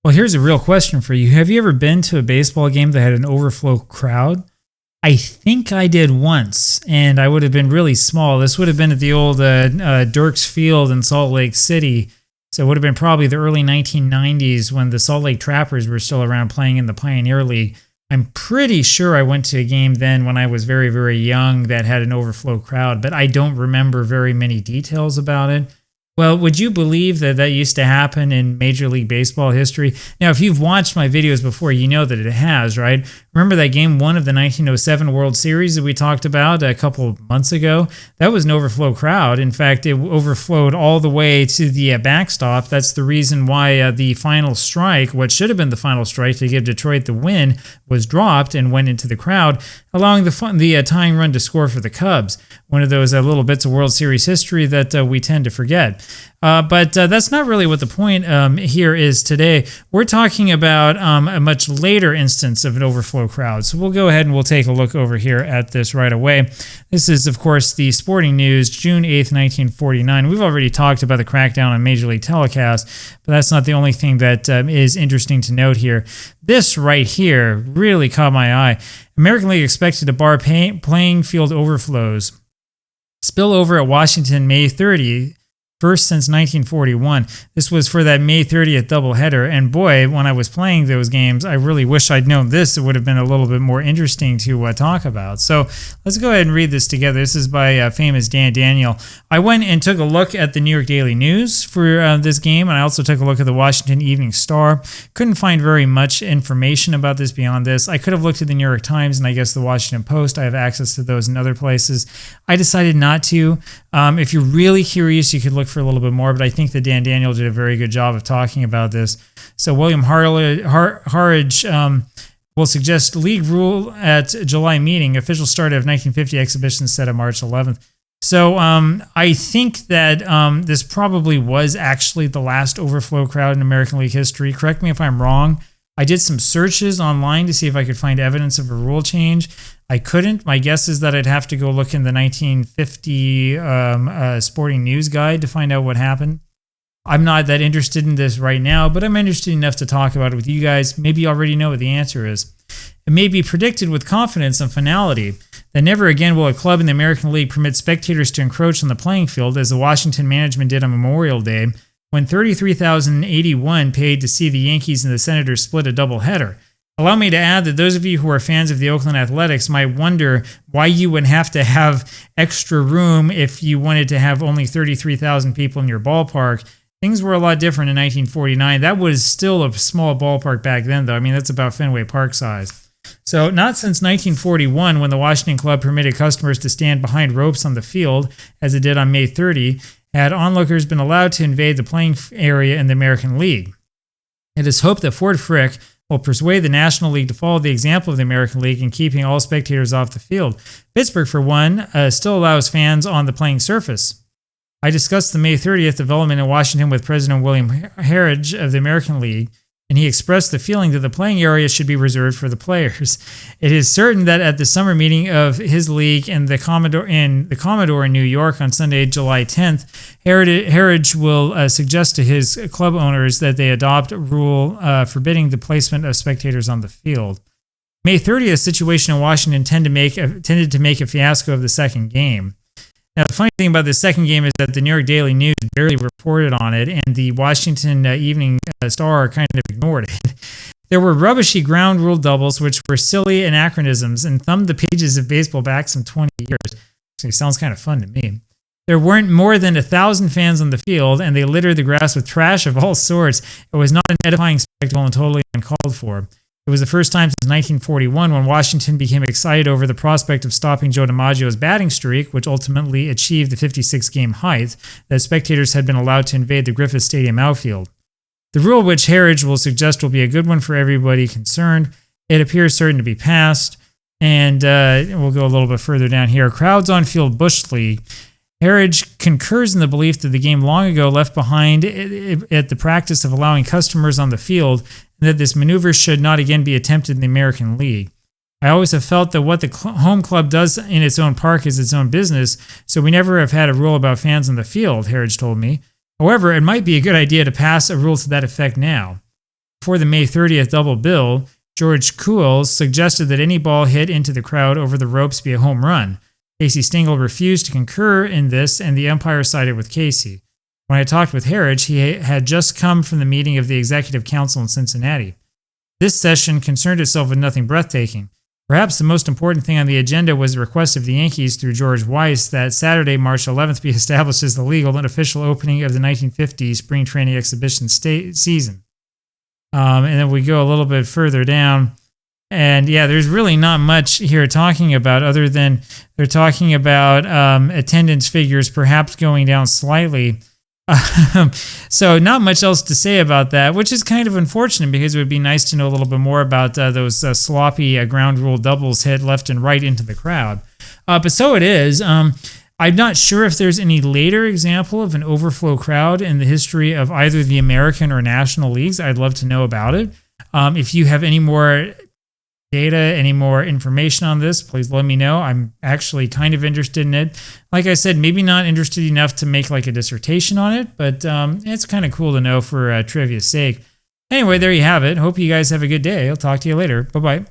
Well, here's a real question for you. Have you ever been to a baseball game that had an overflow crowd? I think I did once, and I would have been really small. This would have been at the old Dirks Field in Salt Lake City. So it would have been probably the early 1990s when the Salt Lake Trappers were still around playing in the Pioneer League. I'm pretty sure I went to a game then when I was very, very young that had an overflow crowd, but I don't remember very many details about it. Well, would you believe that that used to happen in Major League Baseball history? Now, if you've watched my videos before, you know that it has, right? Remember that game one of the 1907 World Series that we talked about a couple of months ago? That was an overflow crowd. In fact, it overflowed all the way to the backstop. That's the reason why the final strike, what should have been the final strike to give Detroit the win, was dropped and went into the crowd, allowing the tying run to score for the Cubs. One of those little bits of World Series history that we tend to forget. But that's not really what the point here is today. We're talking about a much later instance of an overflow crowd. So we'll go ahead and we'll take a look over here at this right away. This is, of course, the Sporting News, June 8th, 1949. We've already talked about the crackdown on Major League Telecast, but that's not the only thing that is interesting to note here. This right here really caught my eye. American League expected to bar playing field overflows. Spill over at Washington May 30th. First since 1941. This was for that May 30th doubleheader. And boy, when I was playing those games, I really wish I'd known this. It would have been a little bit more interesting to talk about. So let's go ahead and read this together. This is by famous Dan Daniel. I went and took a look at the New York Daily News for this game, and I also took a look at the Washington Evening Star. Couldn't find very much information about this beyond this. I could have looked at the New York Times and I guess the Washington Post. I have access to those in other places. I decided not to. If you're really curious, you could look for a little bit more, but I think that Dan Daniel did a very good job of talking about this. So William Harridge will suggest league rule at July meeting, official start of 1950 exhibition set at March 11th. So I think that this probably was actually the last overflow crowd in American League history. Correct me if I'm wrong. I did some searches online to see if I could find evidence of a rule change. I couldn't. My guess is that I'd have to go look in the 1950 Sporting News Guide to find out what happened. I'm not that interested in this right now, but I'm interested enough to talk about it with you guys. Maybe you already know what the answer is. It may be predicted with confidence and finality that never again will a club in the American League permit spectators to encroach on the playing field as the Washington management did on Memorial Day, when 33,081 paid to see the Yankees and the Senators split a doubleheader. Allow me to add that those of you who are fans of the Oakland Athletics might wonder why you would have to have extra room if you wanted to have only 33,000 people in your ballpark. Things were a lot different in 1949. That was still a small ballpark back then, though. I mean, that's about Fenway Park size. So not since 1941, when the Washington club permitted customers to stand behind ropes on the field, as it did on May 30, had onlookers been allowed to invade the playing area in the American League. It is hoped that Ford Frick will persuade the National League to follow the example of the American League in keeping all spectators off the field. Pittsburgh, for one, still allows fans on the playing surface. I discussed the May 30th development in Washington with President William Harridge of the American League, and he expressed the feeling that the playing area should be reserved for the players. It is certain that at the summer meeting of his league in the Commodore in New York on Sunday, July 10th, Harridge will suggest to his club owners that they adopt a rule forbidding the placement of spectators on the field. May 30th situation in Washington tended to make a fiasco of the second game. Now, the funny thing about the second game is that the New York Daily News barely reported on it, and the Washington Evening Star kind of ignored it. There were rubbishy ground rule doubles, which were silly anachronisms and thumbed the pages of baseball back some 20 years. Actually, sounds kind of fun to me. There weren't more than 1,000 fans on the field, and they littered the grass with trash of all sorts. It was not an edifying spectacle and totally uncalled for. It was the first time since 1941 when Washington became excited over the prospect of stopping Joe DiMaggio's batting streak, which ultimately achieved the 56-game height, that spectators had been allowed to invade the Griffith Stadium outfield. The rule which Harridge will suggest will be a good one for everybody concerned. It appears certain to be passed, and we'll go a little bit further down here. Crowds on Field Bush League. Harridge concurs in the belief that the game long ago left behind at the practice of allowing customers on the field, and that this maneuver should not again be attempted in the American League. I always have felt that what the home club does in its own park is its own business, so we never have had a rule about fans on the field, Harridge told me. However, it might be a good idea to pass a rule to that effect now. before the May 30th double bill, George Kuhl suggested that any ball hit into the crowd over the ropes be a home run. Casey Stengel refused to concur in this, and the umpire sided with Casey. When I talked with Harridge, he had just come from the meeting of the Executive Council in Cincinnati. This session concerned itself with nothing breathtaking. Perhaps the most important thing on the agenda was the request of the Yankees through George Weiss that Saturday, March 11th, be established as the legal and official opening of the 1950 spring training exhibition season. And then we go a little bit further down. And yeah, there's really not much here talking about other than they're talking about attendance figures perhaps going down slightly. So not much else to say about that, which is kind of unfortunate because it would be nice to know a little bit more about those sloppy ground rule doubles hit left and right into the crowd. But so it is. I'm not sure if there's any later example of an overflow crowd in the history of either the American or national leagues. I'd love to know about it. If you have any more data, any more information on this, please let me know. I'm actually kind of interested in it. Like I said, maybe not interested enough to make like a dissertation on it, but it's kind of cool to know for trivia's sake. Anyway, there you have it. Hope you guys have a good day. I'll talk to you later. Bye-bye.